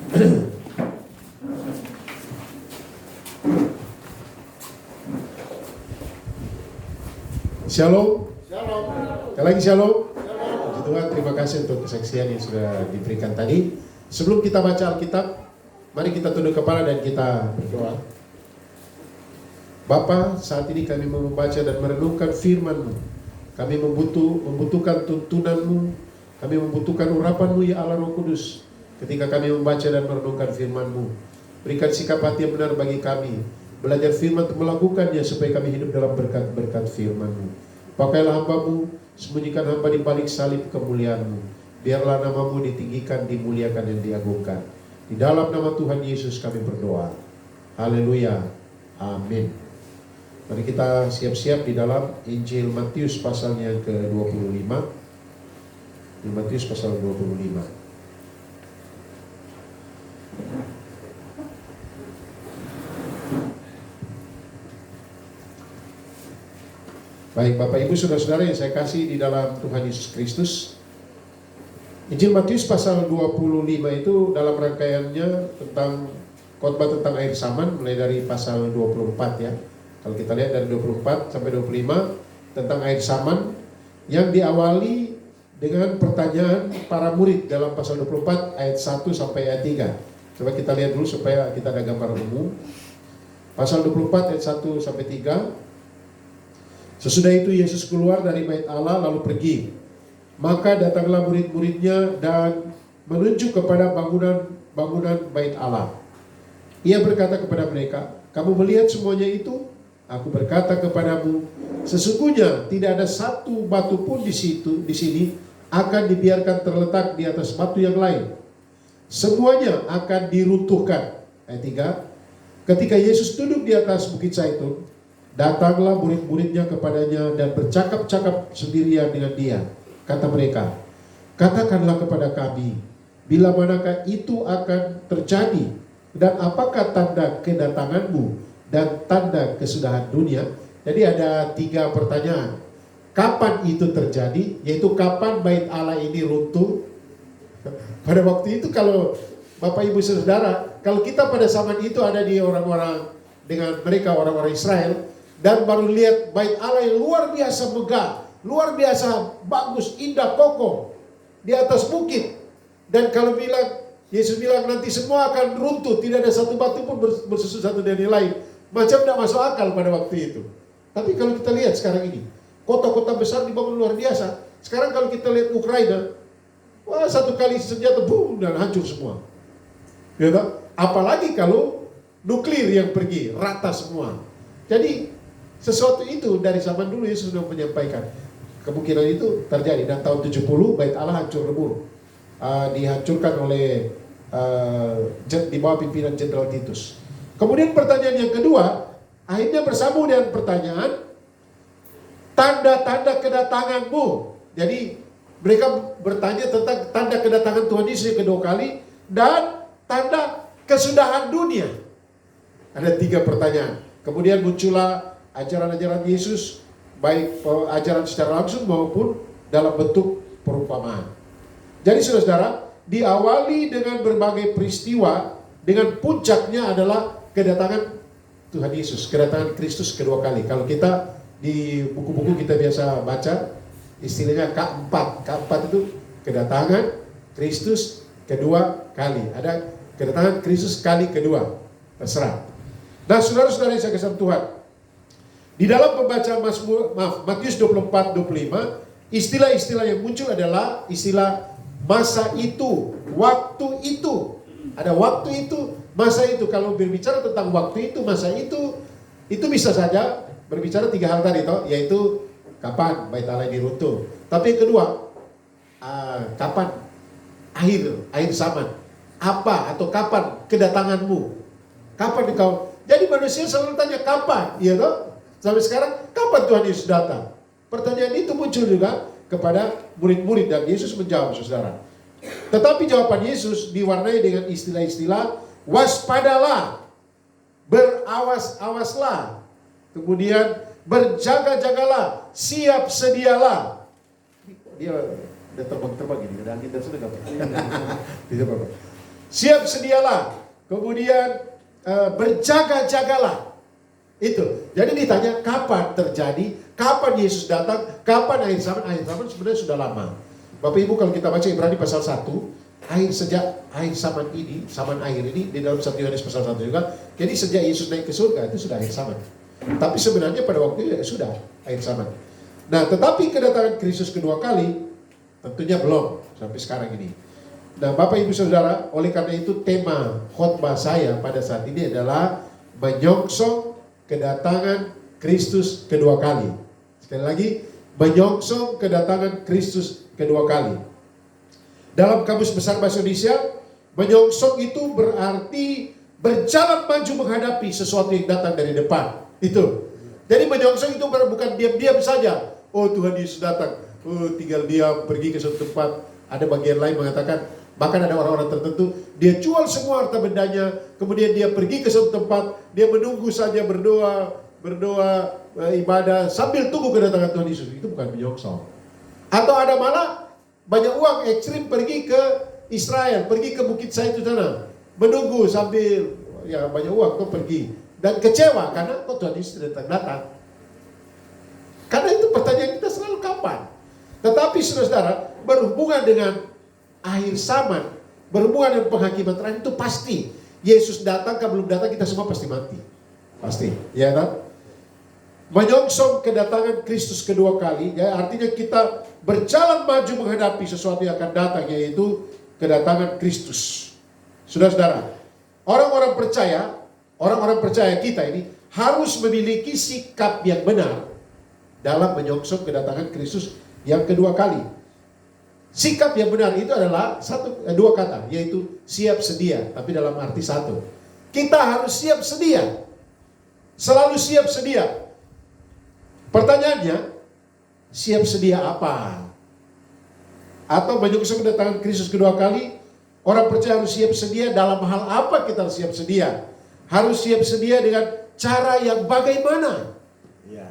Shalom. Shalom. Sekali lagi shalom. Puji Tuhan, terima kasih untuk kesaksian yang sudah diberikan tadi. Sebelum kita baca Alkitab, mari kita tunduk kepala dan kita berdoa. Bapa, saat ini kami mau membaca dan merenungkan firman-Mu. Kami membutuhkan tuntunan-Mu. Kami membutuhkan urapan-Mu ya Allah Roh Kudus. Ketika kami membaca dan merenungkan firman-Mu, berikan sikap hati yang benar bagi kami. Belajar firman untuk melakukannya supaya kami hidup dalam berkat-berkat firman-Mu. Pakailah hamba-Mu, sembunyikan hamba di balik salib kemuliaan-Mu. Biarlah nama-Mu ditinggikan, dimuliakan, dan diagungkan. Di dalam nama Tuhan Yesus kami berdoa. Haleluya. Amin. Mari kita siap-siap di dalam Injil Matius pasalnya yang ke-25. Di Matius pasal 25. Baik Bapak Ibu Saudara-saudara yang saya kasih di dalam Tuhan Yesus Kristus, Injil Matius pasal 25 itu dalam rangkaiannya tentang khotbah tentang air saman, mulai dari pasal 24 ya. Kalau kita lihat dari 24 sampai 25 tentang air saman, yang diawali dengan pertanyaan para murid dalam pasal 24 ayat 1 sampai ayat 3. Coba kita lihat dulu supaya kita ada gambar umum. Pasal 24 ayat 1 sampai 3. Sesudah itu Yesus keluar dari bait Allah lalu pergi. Maka datanglah murid-muridnya dan menunjuk kepada bangunan bait Allah. Ia berkata kepada mereka, "Kamu melihat semuanya itu? Aku berkata kepadamu, sesungguhnya tidak ada satu batu pun di sini akan dibiarkan terletak di atas batu yang lain. Semuanya akan diruntuhkan." Ayat 3. Ketika Yesus duduk di atas bukit Zaitun, datanglah murid-muridnya kepadanya dan bercakap-cakap sendirian dengan dia. Kata mereka, "Katakanlah kepada kami, bila manakah itu akan terjadi? Dan apakah tanda kedatanganmu dan tanda kesudahan dunia?" Jadi ada 3 pertanyaan. Kapan itu terjadi? Yaitu kapan bait Allah ini runtuh? Pada waktu itu kalau Bapak Ibu Saudara, kalau kita pada zaman itu ada di orang-orang dengan mereka orang-orang Israel, dan baru lihat bait Allah yang luar biasa megah, luar biasa bagus, indah, kokoh di atas bukit. Dan kalau Yesus bilang nanti semua akan runtuh, tidak ada satu batu pun bersusun satu dari lain. Macam tidak masuk akal pada waktu itu. Tapi kalau kita lihat sekarang ini, kota-kota besar dibangun luar biasa. Sekarang kalau kita lihat Ukraina, wah, satu kali senjata boom dan hancur semua. Ya, apalagi kalau nuklir yang pergi, rata semua. Jadi sesuatu itu dari zaman dulu Yesus sudah menyampaikan kemungkinan itu terjadi. Dan tahun 70 bait Allah hancur lebur, dihancurkan oleh di bawah pimpinan Jenderal Titus. Kemudian pertanyaan yang kedua akhirnya bersambung dengan pertanyaan tanda-tanda kedatanganmu. Jadi mereka bertanya tentang tanda kedatangan Tuhan Yesus yang kedua kali dan tanda kesudahan dunia. Ada 3 pertanyaan. Kemudian muncullah ajaran-ajaran Yesus, baik ajaran secara langsung maupun dalam bentuk perumpamaan. Jadi saudara-saudara, diawali dengan berbagai peristiwa, dengan puncaknya adalah kedatangan Tuhan Yesus, kedatangan Kristus kedua kali. Kalau kita di buku-buku kita biasa baca, istilahnya K4 itu kedatangan Kristus kedua kali. Ada kedatangan Kristus kali kedua, terserah. Nah saudara-saudara yang saya kasih Tuhan, di dalam pembacaan Matius 24-25, istilah-istilah yang muncul adalah istilah masa itu, waktu itu. Ada waktu itu, masa itu. Kalau berbicara tentang waktu itu, masa itu bisa saja berbicara 3 hal tadi, yaitu kapan bait Allah ini runtuh. Tapi yang kedua, kapan akhir zaman. Apa atau kapan kedatanganmu? Kapan engkau? Jadi manusia selalu tanya kapan, iya toh? Sampai sekarang, kapan Tuhan Yesus datang? Pertanyaan itu muncul juga kepada murid-murid dan Yesus menjawab, saudara. Tetapi jawaban Yesus diwarnai dengan istilah-istilah waspadalah, berawas-awaslah, kemudian berjaga-jagalah, siap sedialah. Dia udah terbang-terbang ini, ada angin dan sudah nggak apa-apa. Siap sedialah. Kemudian berjaga-jagalah. Itu. Jadi ditanya kapan terjadi, kapan Yesus datang, kapan akhir zaman. Akhir zaman sebenarnya sudah lama. Bapak Ibu kalau kita baca Ibrani pasal 1, sejak akhir zaman ini, zaman akhir ini di dalam 1 Yohanes pasal 1 juga. Jadi sejak Yesus naik ke surga itu sudah akhir zaman. Tapi sebenarnya pada waktu itu sudah akhir zaman. Nah, tetapi kedatangan Kristus kedua kali tentunya belum sampai sekarang ini. Nah, Bapak Ibu Saudara, oleh karena itu tema khotbah saya pada saat ini adalah menyongsong kedatangan Kristus kedua kali. Sekali lagi, menyongsong kedatangan Kristus kedua kali. Dalam Kamus Besar Bahasa Indonesia, menyongsong itu berarti berjalan maju menghadapi sesuatu yang datang dari depan. Itu. Jadi menyongsong itu bukan diam-diam saja. Oh, Tuhan Yesus datang. Oh, tinggal diam pergi ke suatu tempat. Ada bagian lain mengatakan, bahkan ada orang-orang tertentu, dia jual semua harta bendanya, kemudian dia pergi ke suatu tempat, dia menunggu saja berdoa, ibadah, sambil tunggu kedatangan Tuhan Yesus. Itu bukan menyongsong. Atau ada malah banyak uang ekstrim pergi ke Israel, pergi ke Bukit Zaitun sana, menunggu sambil ya banyak uang tuh pergi dan kecewa karena kok Tuhan Yesus tidak datang. Karena itu pertanyaan kita selalu kapan. Tetapi saudara-saudara, berhubungan dengan akhir zaman, berhubungan dengan penghakiman terakhir itu pasti. Yesus datang, kalau belum datang kita semua pasti mati. Pasti, ya kan? Menyongsong kedatangan Kristus kedua kali, ya artinya kita berjalan maju menghadapi sesuatu yang akan datang, yaitu kedatangan Kristus. Saudara-saudara, orang-orang percaya kita ini harus memiliki sikap yang benar dalam menyongsong kedatangan Kristus yang kedua kali. Sikap yang benar itu adalah dua kata, yaitu siap sedia, tapi dalam arti satu. Kita harus siap sedia. Selalu siap sedia. Pertanyaannya, siap sedia apa? Atau menyongsong kedatangan Kristus kedua kali, orang percaya harus siap sedia dalam hal apa kita harus siap sedia? Harus siap sedia dengan cara yang bagaimana? Ya.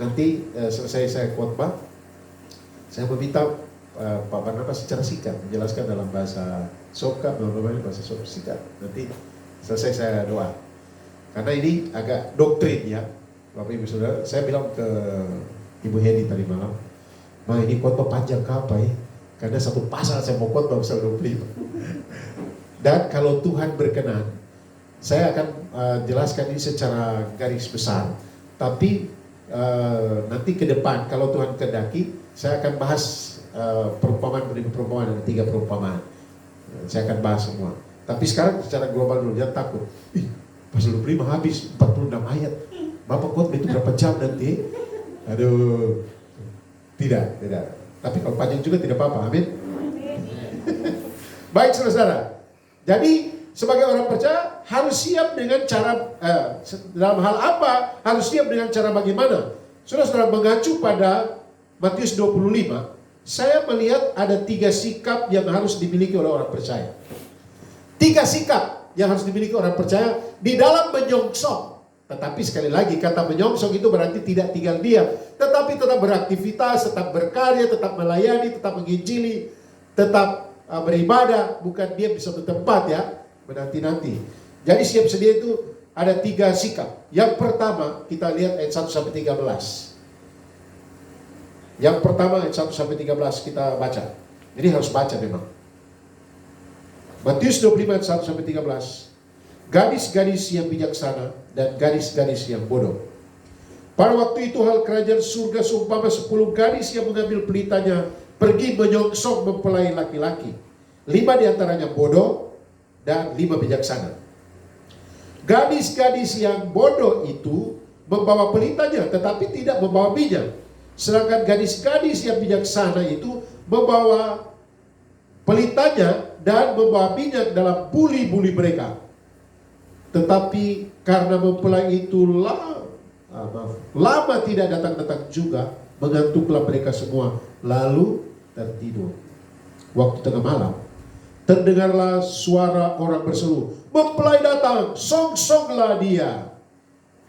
Nanti selesai saya khotbah, saya meminta Pak Barnabas secara singkat menjelaskan dalam bahasa Soka, bahasa Soka singkat. Nanti selesai saya doa. Karena ini agak doktrin ya, Bapak Ibu Saudara. Saya bilang ke Ibu Hedi tadi malam, "Ma, ini khotbah panjang ke apa ya? Karena satu pasal saya mau khotbah pasal 25." Dan kalau Tuhan berkenan, saya akan jelaskan ini secara garis besar. Tapi nanti ke depan kalau Tuhan kehendaki, saya akan bahas perumpamaan demi perumpamaan, ada 3 perumpamaan. Saya akan bahas semua. Tapi sekarang secara global dulu, jangan takut. Pasal 25 habis 46 ayat. Bapak khotbah itu berapa jam nanti? Aduh. Tidak. Tapi kalau panjang juga tidak apa-apa. Amin. Baik saudara. Jadi sebagai orang percaya harus siap dengan cara dalam hal apa? Harus siap dengan cara bagaimana? Saudara-saudara, mengacu pada Matius 25, saya melihat ada 3 sikap yang harus dimiliki oleh orang percaya. 3 sikap yang harus dimiliki orang percaya di dalam menyongsong. Tetapi sekali lagi, kata menyongsong itu berarti tidak tinggal diam, tetapi tetap beraktivitas, tetap berkarya, tetap melayani, tetap menginjili, tetap beribadah, bukan diam di satu tempat ya, menanti-nanti. Jadi siap sedia itu ada 3 sikap. Yang pertama, kita lihat ayat 1-13. Yang pertama ayat 1-13 kita baca. Jadi harus baca memang. Matius 25 ayat 1-13. Gadis-gadis yang bijaksana dan gadis-gadis yang bodoh. Pada waktu itu hal kerajaan surga seumpama 10 gadis yang mengambil pelitanya pergi menyongsong mempelai laki-laki. 5 diantaranya bodoh dan 5 bijaksana. Gadis-gadis yang bodoh itu membawa pelitanya tetapi tidak membawa minyak. Sedangkan gadis-gadis yang bijaksana itu membawa pelitanya dan membawa minyak dalam buli-buli mereka. Tetapi karena mempelai itu lama tidak datang-datang juga, mengantuklah mereka semua, lalu tertidur. Waktu tengah malam, terdengarlah suara orang berseru, "Mempelai datang, songsonglah dia."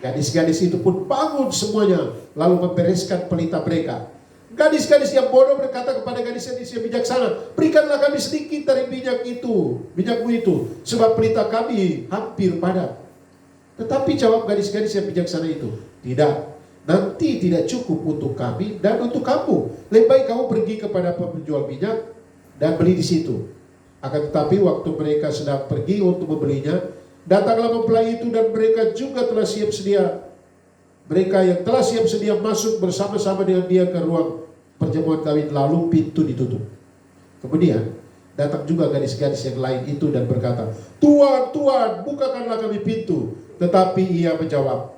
Gadis-gadis itu pun bangun semuanya, lalu membereskan pelita mereka. Gadis-gadis yang bodoh berkata kepada gadis-gadis yang bijaksana, berikanlah kami sedikit dari minyakmu itu, sebab pelita kami hampir padat. Tetapi jawab gadis-gadis yang bijaksana itu, tidak, nanti tidak cukup untuk kami dan untuk kamu. Lebih baik kamu pergi kepada penjual minyak dan beli di situ. Akan tetapi waktu mereka sedang pergi untuk membelinya, datanglah mempelai itu dan mereka juga telah siap sedia. Mereka yang telah siap sedia masuk bersama-sama dengan dia ke ruang perjamuan kawin, lalu pintu ditutup. Kemudian datang juga gadis-gadis yang lain itu dan berkata, Tuan, Tuan, bukakanlah kami pintu. Tetapi ia menjawab,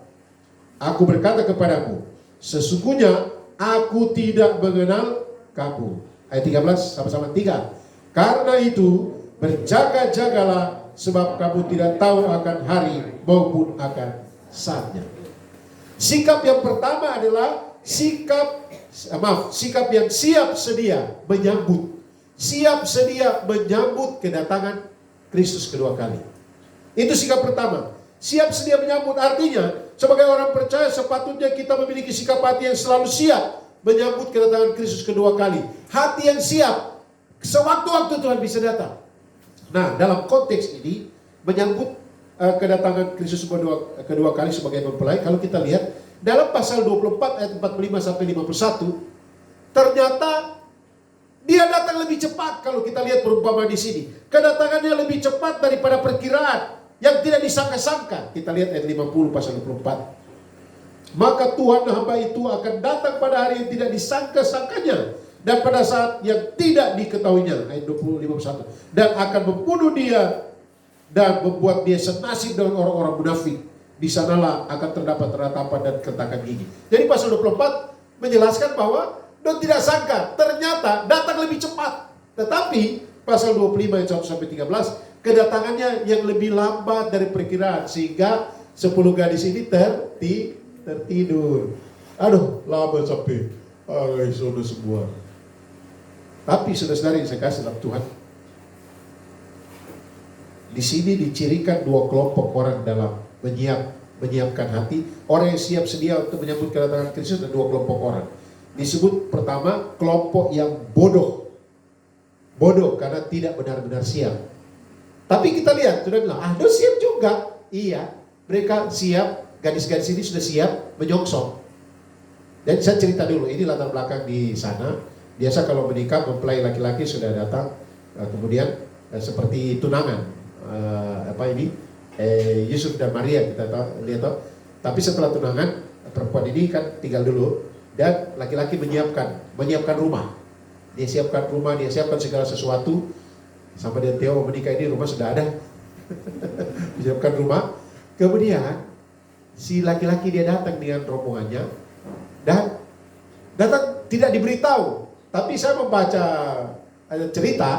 aku berkata kepadamu, sesungguhnya aku tidak mengenal kamu. Ayat 13, sama-sama 3. Karena itu berjaga-jagalah, sebab kamu tidak tahu akan hari maupun akan saatnya. Sikap yang pertama adalah sikap yang siap sedia menyambut. Siap sedia menyambut kedatangan Kristus kedua kali. Itu sikap pertama. Siap sedia menyambut artinya sebagai orang percaya sepatutnya kita memiliki sikap hati yang selalu siap menyambut kedatangan Kristus kedua kali. Hati yang siap sewaktu-waktu Tuhan bisa datang. Nah, dalam konteks ini menyambut kedatangan Kristus kedua kali sebagai mempelai, kalau kita lihat dalam pasal 24 ayat 45 sampai 51, ternyata dia datang lebih cepat. Kalau kita lihat perumpamaan di sini, kedatangannya lebih cepat daripada perkiraan yang tidak disangka-sangka. Kita lihat ayat 50 pasal 24. Maka Tuhan hamba itu akan datang pada hari yang tidak disangka-sangkanya dan pada saat yang tidak diketahuinya, ayat 25, dan akan membunuh dia dan membuat dia senasib dengan orang-orang munafik. Di sanalah akan terdapat ratapan dan keretakan gigi. Jadi pasal 24 menjelaskan bahwa dan tidak sangka ternyata datang lebih cepat. Tetapi pasal 25 ayat 1 sampai 13 kedatangannya yang lebih lambat dari perkiraan, sehingga 10 gadis ini tertidur. Aduh, lama sampai sudah semua. Tapi saudara-saudara yang saya kasih dalam Tuhan, di sini dicirikan dua kelompok orang dalam menyiapkan hati. Orang yang siap sedia untuk menyambut kedatangan Kristus, dan dua kelompok orang. Disebut pertama kelompok yang bodoh. Bodoh karena tidak benar-benar siap. Tapi kita lihat, sudah bilang, dia siap juga. Iya, mereka siap, gadis-gadis ini sudah siap menyongsong. Dan saya cerita dulu, ini latar belakang di sana. Biasa kalau menikah, mempelai laki-laki sudah datang, kemudian seperti tunangan. Yusuf dan Maria kita lihat. Tapi setelah tunangan, perempuan ini kan tinggal dulu, dan laki-laki menyiapkan rumah. Dia siapkan rumah, dia siapkan segala sesuatu. Sampai dia Theo menikah ini rumah sudah ada. Siapkan rumah. Kemudian si laki-laki dia datang dengan rombongannya, dan datang tidak diberitahu. Tapi saya membaca cerita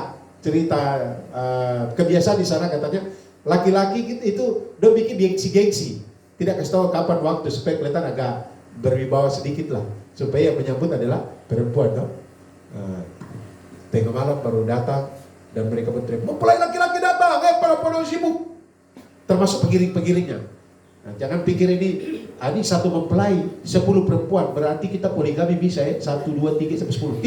kebiasaan di sana, katanya laki-laki itu udah bikin gengsi, tidak kasih tahu kapan waktu supaya kelihatan agak berwibawa sedikit lah, supaya yang menyambut adalah perempuan. Tengah malam baru datang, dan mereka berteriak, mempelai laki-laki datang, para sibuk, termasuk pengiring-pengiringnya. Nah, jangan pikir ini satu mempelai 10 perempuan, berarti kita poligami bisa 1, 2, 3 sampai 10.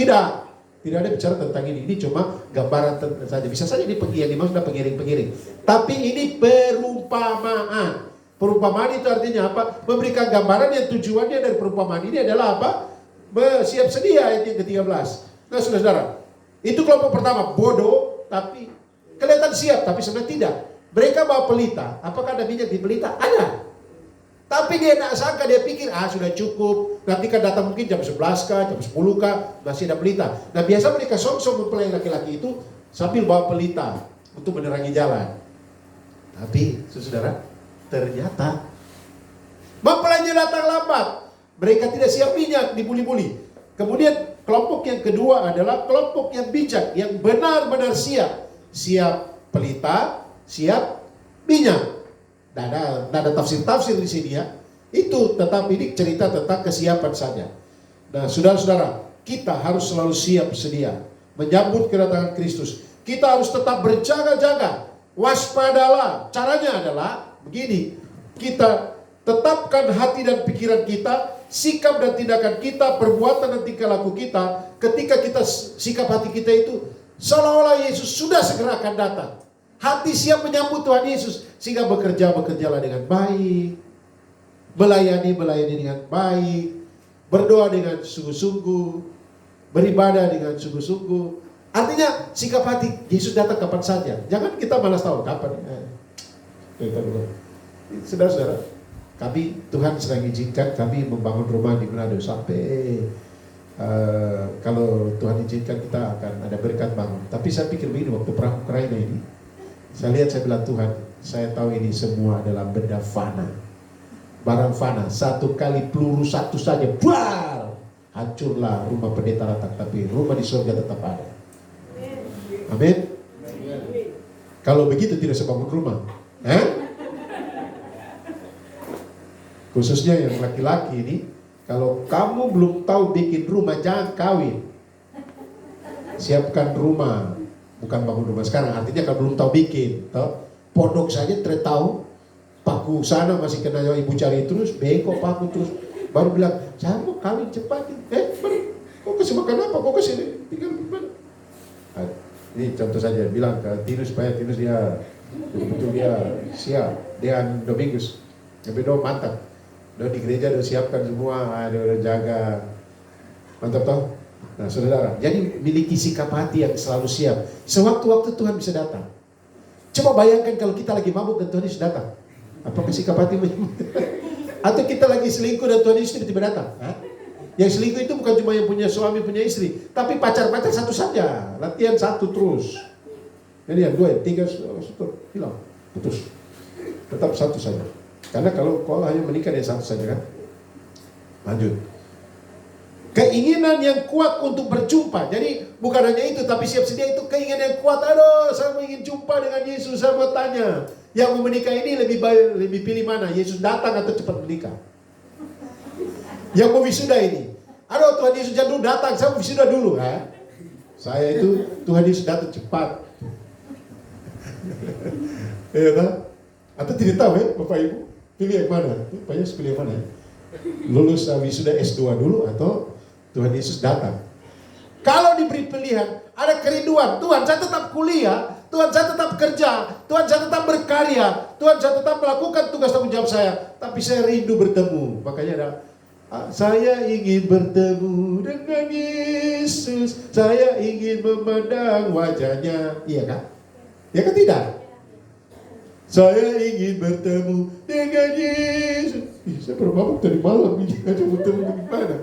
Tidak ada bicara tentang ini cuma gambaran saja. Bisa saja ini yang dimaksud pengiring-pengiring. Tapi ini perumpamaan. Perumpamaan itu artinya apa? Memberikan gambaran yang tujuannya dari perumpamaan ini adalah apa? Siap sedia, ayat yang ke-13. Nah, saudara-saudara, itu kelompok pertama, bodoh, tapi kelihatan siap, tapi sebenarnya tidak. Mereka bawa pelita. Apakah ada minyak di pelita? Ada. Tapi dia tidak sangka, dia pikir, sudah cukup. Nanti kan datang mungkin jam 11 kah, jam 10 kah, masih ada pelita. Nah, biasa mereka songsong mempelai laki-laki itu sambil bawa pelita untuk menerangi jalan. Tapi, saudara, ternyata mempelainya datang lambat. Mereka tidak siap minyak, dibuli-buli. Kemudian kelompok yang kedua adalah kelompok yang bijak, yang benar-benar siap. Siap pelita, siap minyak. Tidak ada tafsir-tafsir di sini ya. Itu tetap ini cerita tentang kesiapan saja. Nah, saudara-saudara, kita harus selalu siap sedia menyambut kedatangan Kristus. Kita harus tetap berjaga-jaga, waspadalah. Caranya adalah begini, kita Tetapkan hati dan pikiran kita, sikap dan tindakan kita, perbuatan dan tingkah laku kita. Ketika kita sikap hati kita itu seolah-olah Yesus sudah segera akan datang. Hati siap menyambut Tuhan Yesus. Sehingga bekerjalah dengan baik. Melayani dengan baik. Berdoa dengan sungguh-sungguh. Beribadah dengan sungguh-sungguh. Artinya sikap hati Yesus datang kapan saja. Jangan kita malas tahu kapan. Saudara-saudara, Tuhan sedang izinkan kami membangun rumah di Manado. Sampai kalau Tuhan izinkan kita akan ada berkat bangun. Tapi saya pikir begini, waktu perang Ukraina ini, saya lihat, saya bilang, Tuhan, saya tahu ini semua adalah benda fana, barang fana. Satu kali peluru satu saja, bar, hancurlah rumah pendeta Ratak, tapi rumah di surga tetap ada. Amin. Kalau begitu tidak sebangun rumah, khususnya yang laki-laki ini, kalau kamu belum tahu bikin rumah, jangan kawin. Siapkan rumah. Bukan bangun rumah sekarang, artinya kalau belum tahu bikin, pondok saja tidak tahu, paku sana masih kena ibu cari terus, bengkok paku terus, baru bilang, saya mau kawin cepat. Kok kasih makan apa? Kok kasih tinggal gimana? Ini contoh saja, bilang ke Tinus supaya Tinus dia betul dia siap, dia Domingus, tapi do mantap, do di gereja do siapkan semua, do jaga, mantap toh. Nah saudara, jadi miliki sikap hati yang selalu siap. Sewaktu-waktu Tuhan bisa datang. Coba bayangkan kalau kita lagi mabuk dan Tuhan Yesus datang. Apakah sikap hati atau kita lagi selingkuh dan Tuhan Yesus tiba-tiba datang? Yang selingkuh itu bukan cuma yang punya suami, punya istri, tapi pacar-pacar satu saja. Latihan satu terus. Jadi yang dua, tiga, hilang, putus. Tetap satu saja. Karena kalau kau hanya menikah dengan satu saja kan. Lanjut. Keinginan yang kuat untuk berjumpa. Jadi bukan hanya itu, tapi siap sedia itu keinginan yang kuat. Aduh, saya ingin jumpa dengan Yesus. Saya mau tanya, yang mau menikah ini lebih pilih mana? Yesus datang atau cepat menikah? Yang mau wisuda ini, aduh Tuhan Yesus jangan dulu datang, saya mau wisuda dulu. Saya itu Tuhan Yesus datang cepat. Ya kan? Atau tidak tahu ya Bapak Ibu, pilih yang mana? Bapak Yesus pilih yang mana? Lulus wisuda S2 dulu atau Tuhan Yesus datang? Kalau diberi pilihan, ada kerinduan, Tuhan saya tetap kuliah, Tuhan saya tetap kerja, Tuhan saya tetap berkarya, Tuhan saya tetap melakukan tugas tanggung jawab saya, tapi saya rindu bertemu. Makanya ada, saya ingin bertemu dengan Yesus, saya ingin memandang wajahnya. Iya kan? Ya kan tidak? Saya ingin bertemu dengan Yesus. Saya baru mabuk tadi malam ini, aja bertemu gimana?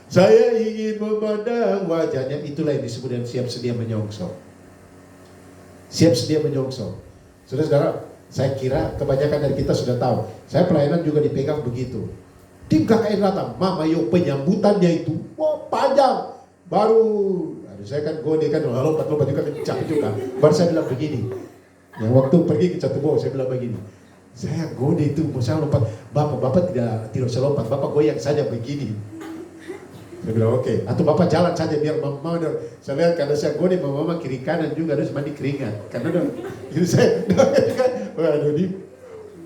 Saya ingin memandang wajahnya. Itulah yang disebut dengan siap sedia menyongsong. Siap sedia menyongsong. Saudara-saudara, saya kira kebanyakan dari kita sudah tahu. Saya pelayanan juga dipegang begitu. Tim KKN datang, Mama yo penyambutannya itu, panjang. Baru, saya kan gode kan, lompat-lompat juga kencang juga. Baru saya bilang begini. Yang waktu pergi ke Catubo, saya bilang begini. Saya gode itu, mau saya lompat. Bapak tidak usah lompat, Bapak goyang saja begini. Saya bilang oke. Atau Bapak jalan saja biar Mama. Saya lihat karena saya gode, Mama kiri kanan juga harus mandi keringat. Karena jadi saya kan, waduh ini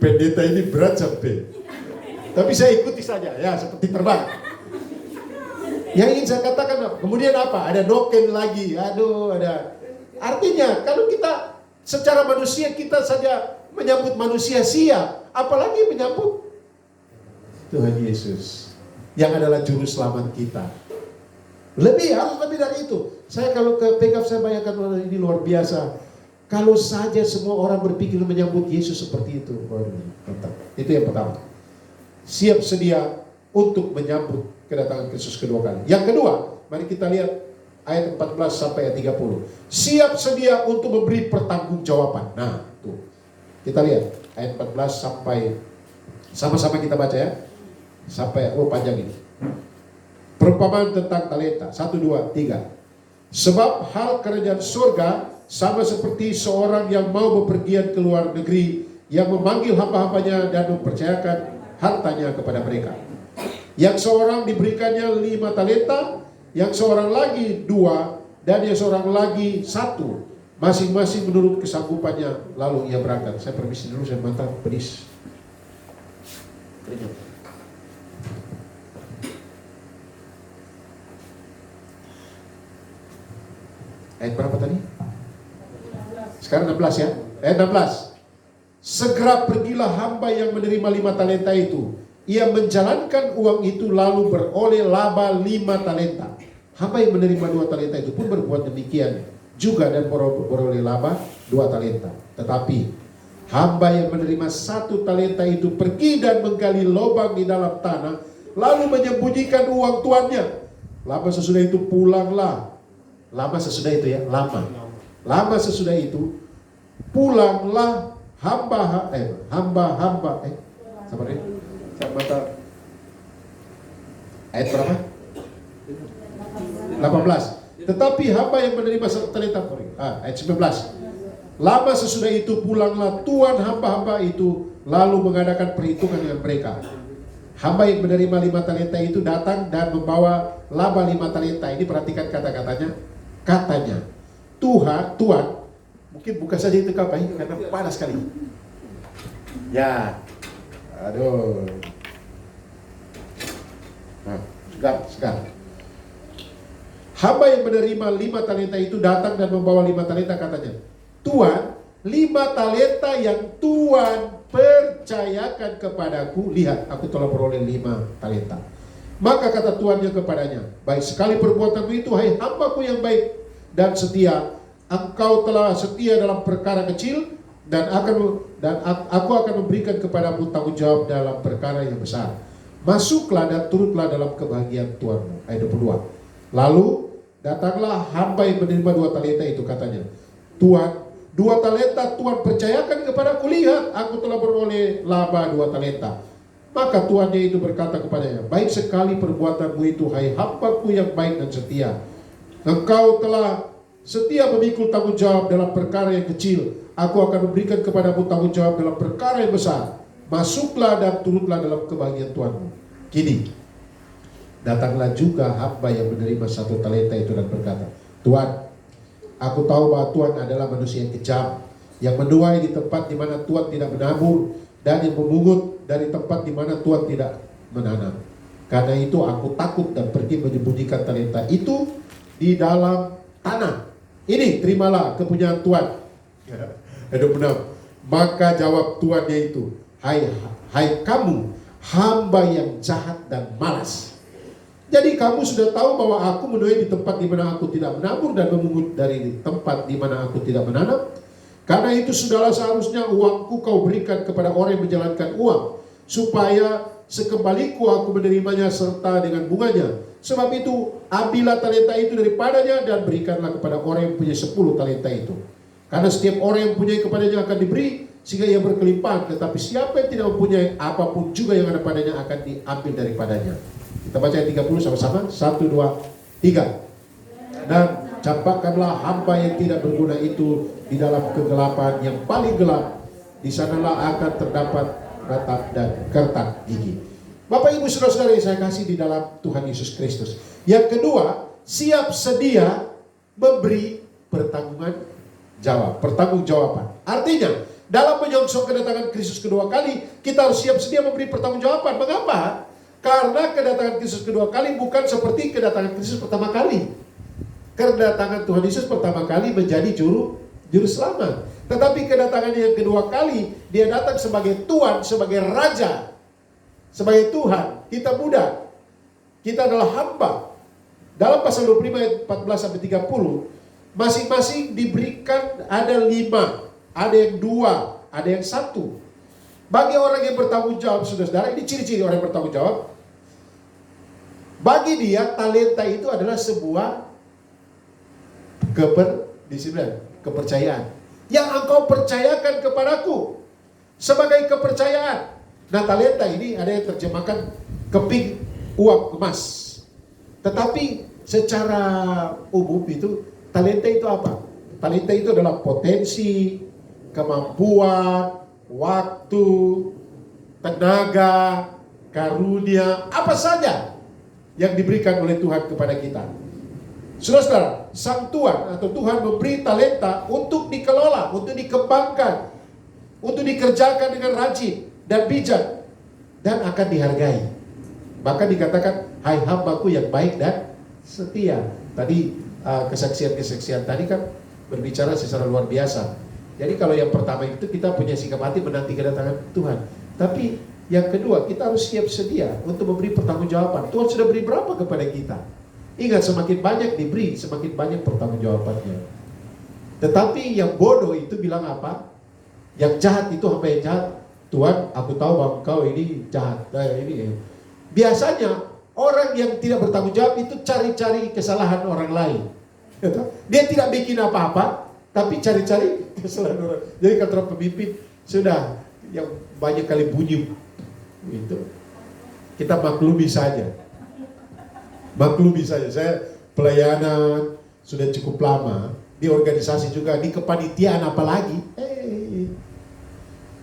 pendeta ini berat sampai. Tapi saya ikuti saja, ya seperti terbang. Yang ingin saya katakan, kemudian apa? Ada noken lagi, aduh ada. Artinya kalau kita secara manusia kita saja menyambut manusia siap, apalagi menyambut Tuhan Yesus yang adalah juru selamat kita. Harus lebih dari itu. Saya kalau ke PKF saya bayangkan ini luar biasa. Kalau saja semua orang berpikir menyambut Yesus seperti itu, mantap. Itu yang pertama. Siap sedia untuk menyambut kedatangan Kristus kedua kali. Yang kedua, mari kita lihat ayat 14 sampai ayat 30. Siap sedia untuk memberi pertanggungjawaban. Nah, tuh. Kita lihat ayat 14 sampai sama-sama kita baca ya. Sampai panjang ini. Perumpamaan tentang talenta. 1, 2, 3. Sebab hal kerajaan surga sama seperti seorang yang mau bepergian ke luar negeri, yang memanggil hamba-hambanya dan mempercayakan hartanya kepada mereka. Yang seorang diberikannya 5 talenta, yang seorang lagi 2, dan yang seorang lagi 1, masing-masing menurut kesanggupannya. Lalu ia berangkat. Saya permisi dulu, saya mata pedis. Ayat berapa tadi? Sekarang 16 ya. Ayat 16. Segera pergilah hamba yang menerima 5 talenta itu. Ia menjalankan uang itu lalu beroleh laba 5 talenta. Hamba yang menerima 2 talenta itu pun berbuat demikian juga dan beroleh laba 2 talenta. Tetapi hamba yang menerima 1 talenta itu pergi dan menggali lubang di dalam tanah, lalu menyembunyikan uang tuannya. Lama sesudah itu pulanglah. Lama sesudah itu ya, lama sesudah itu pulanglah hamba sama deh. Ayat berapa? 18. Tetapi hamba yang menerima 1 talenta, ayat 19. Lama sesudah itu pulanglah tuan hamba-hamba itu lalu mengadakan perhitungan dengan mereka. Hamba yang menerima 5 talenta itu datang dan membawa laba 5 talenta. Ini perhatikan kata-katanya. Katanya, Tuhan, mungkin buka saja itu kapai karena panas sekali. Ya, aduh. Nah, segar. Hamba yang menerima 5 talenta itu datang dan membawa 5 talenta, katanya, Tuhan, 5 talenta yang Tuhan percayakan kepadaku, lihat, aku telah beroleh 5 talenta. Maka kata tuannya kepadanya, baik sekali perbuatanmu itu, hai hambaku yang baik dan setia. Engkau telah setia dalam perkara kecil, dan aku akan memberikan kepadamu tanggung jawab dalam perkara yang besar. Masuklah dan turutlah dalam kebahagiaan Tuhanmu. Ayat 22. Lalu datanglah hamba yang menerima 2 talenta itu, katanya, Tuhan, 2 talenta Tuhan percayakan kepadaku, lihat, aku telah beroleh laba 2 talenta. Maka tuannya itu berkata kepadanya, baik sekali perbuatanmu itu, hai hambaku yang baik dan setia. Engkau telah setia memikul tanggung jawab dalam perkara yang kecil, aku akan memberikan kepadamu tanggung jawab dalam perkara yang besar. Masuklah dan turutlah dalam kebahagiaan Tuhanmu. Kini datanglah juga hamba yang menerima 1 talenta itu dan berkata, Tuhan, aku tahu bahwa Tuhan adalah manusia yang kejam, yang menuai di tempat di mana Tuhan tidak menabur, dan yang memungut dari tempat di mana Tuhan tidak menanam. Karena itu aku takut dan pergi menyembunyikan talenta itu di dalam tanah. Ini terimalah kepunyaan Tuhan. Ayat 26. Maka jawab tuannya itu, hai kamu hamba yang jahat dan malas. Jadi kamu sudah tahu bahwa aku menuai di tempat di mana aku tidak menabur dan memungut dari tempat di mana aku tidak menanam. Karena itu sudahlah seharusnya uangku kau berikan kepada orang yang menjalankan uang, supaya sekembaliku aku menerimanya serta dengan bunganya. Sebab itu ambillah talenta itu daripadanya dan berikanlah kepada orang yang punya 10 talenta itu. Karena setiap orang yang punya kepadanya akan diberi sehingga ia berkelimpahan, tetapi siapa yang tidak mempunyai apapun juga yang ada padanya akan diambil daripadanya. Kita baca ayat 30 sama-sama. 1, 2, 3. Dan campakkanlah hamba yang tidak berguna itu di dalam kegelapan yang paling gelap. Di sanalah akan terdapat ratap dan kertak gigi. Bapak Ibu Saudara-saudara yang saya kasih di dalam Tuhan Yesus Kristus. Yang kedua, siap sedia memberi pertanggungjawaban. Artinya, dalam menyongsong kedatangan Kristus kedua kali, kita harus siap sedia memberi pertanggungjawaban. Mengapa? Karena kedatangan Kristus kedua kali bukan seperti kedatangan Kristus pertama kali. Kedatangan Tuhan Yesus pertama kali menjadi juru selamat. Tetapi kedatangan yang kedua kali, dia datang sebagai Tuhan, sebagai Raja, sebagai Tuhan. Kita budak, kita adalah hamba. Dalam pasal 25 ayat 14-30, masing-masing diberikan ada 5, ada yang 2, ada yang 1. Bagi orang yang bertanggung jawab, saudara-saudara, ini ciri-ciri orang yang bertanggung jawab. Bagi dia, talenta itu adalah sebuah kepercayaan yang engkau percayakan kepadaku sebagai kepercayaan. Nah, talenta ini ada yang terjemahkan keping uang emas. Tetapi secara umum itu talenta itu apa? Talenta itu adalah potensi, kemampuan, waktu, tenaga, karunia, apa saja yang diberikan oleh Tuhan kepada kita. Saudara-saudara, Sang Tuhan atau Tuhan memberi talenta untuk dikelola, untuk dikembangkan, untuk dikerjakan dengan rajin dan bijak. dan akan dihargai. Bahkan dikatakan, hai hambaku yang baik dan setia. Tadi kesaksian-kesaksian tadi kan berbicara secara luar biasa. Jadi kalau yang pertama itu kita punya sikap hati menanti kedatangan Tuhan. Tapi yang kedua, kita harus siap sedia untuk memberi pertanggungjawaban. Tuhan sudah beri berapa kepada kita? Ingat, semakin banyak diberi, semakin banyak pertanggungjawabannya. Tetapi yang bodoh itu bilang apa? Yang jahat itu hamba yang jahat. Tuhan, aku tahu bahwa engkau ini jahat. Biasanya orang yang tidak bertanggung jawab itu cari-cari kesalahan orang lain. Dia tidak bikin apa-apa, tapi cari-cari kesalahan orang. Jadi kata pemimpin, sudah yang banyak kali bunyi itu, kita maklumi saja. Maklumi saja. Saya pelayanan sudah cukup lama, di organisasi juga, di kepanitiaan apalagi.